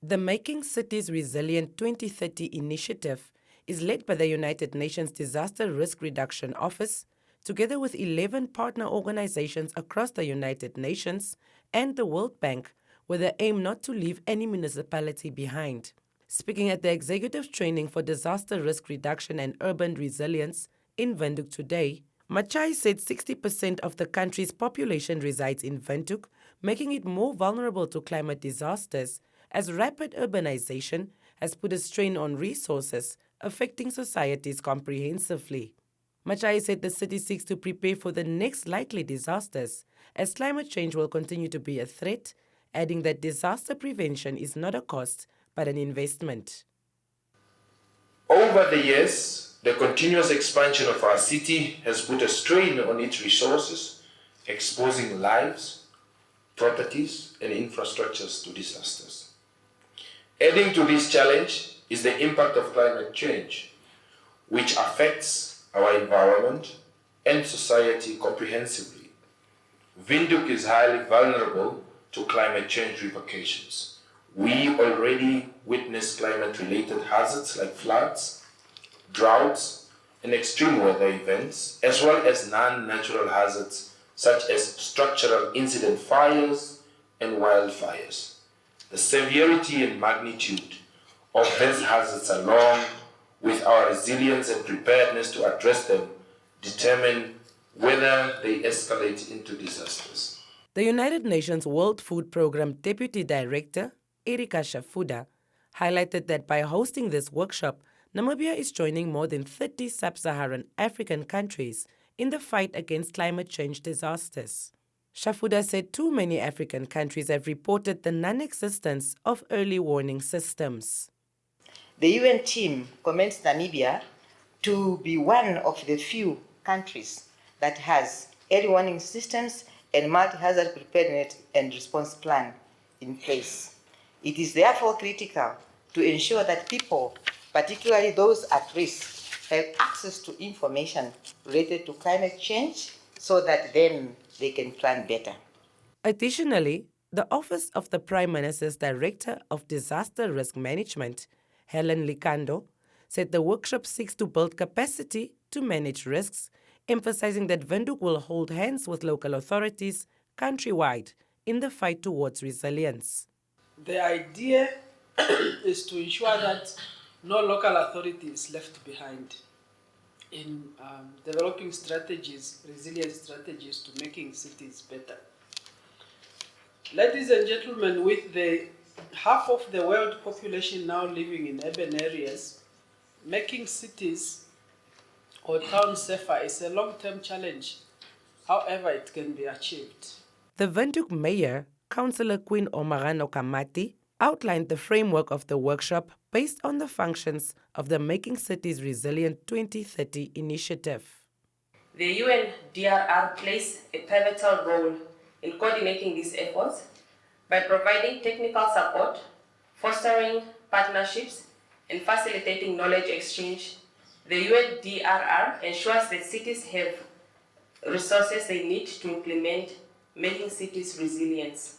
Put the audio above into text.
The Making Cities Resilient 2030 initiative is led by the United Nations Disaster Risk Reduction Office, together with 11 partner organizations across the United Nations and the World Bank, with the aim not to leave any municipality behind. Speaking at the Executive Training for Disaster Risk Reduction and Urban Resilience in Windhoek today, Matyayi said 60% of the country's population resides in Windhoek, making it more vulnerable to climate disasters, as rapid urbanization has put a strain on resources, affecting societies comprehensively. Matyayi said the city seeks to prepare for the next likely disasters, as climate change will continue to be a threat, adding that disaster prevention is not a cost, but an investment. Over the years, the continuous expansion of our city has put a strain on its resources, exposing lives, properties, and infrastructures to disasters. Adding to this challenge is the impact of climate change, which affects our environment and society comprehensively. Windhoek is highly vulnerable to climate change repercussions. We already witness climate-related hazards like floods, droughts, and extreme weather events, as well as non-natural hazards such as structural incident fires and wildfires. The severity and magnitude of these hazards, along with our resilience and preparedness to address them, determine whether they escalate into disasters. The United Nations World Food Programme Deputy Director, Erika Shafuda, highlighted that by hosting this workshop, Namibia is joining more than 30 sub-Saharan African countries in the fight against climate change disasters. Shafuda said too many African countries have reported the non-existence of early warning systems. The UN team commends Namibia to be one of the few countries that has early warning systems and multi-hazard preparedness and response plan in place. It is therefore critical to ensure that people, particularly those at risk, have access to information related to climate change so that then they can plan better. Additionally, the Office of the Prime Minister's Director of Disaster Risk Management, Helen Likando, said the workshop seeks to build capacity to manage risks, emphasizing that Windhoek will hold hands with local authorities countrywide in the fight towards resilience. The idea is to ensure that no local authority is left behind in developing strategies, resilient strategies to making cities better. Ladies and gentlemen, with the half of the world population now living in urban areas, making cities or towns safer is a long-term challenge. However, it can be achieved. The Windhoek Mayor, Councillor Queen Omarano Kamati, outlined the framework of the workshop based on the functions of the Making Cities Resilient 2030 initiative. The UNDRR plays a pivotal role in coordinating these efforts by providing technical support, fostering partnerships, and facilitating knowledge exchange. The UNDRR ensures that cities have resources they need to implement Making Cities Resilient.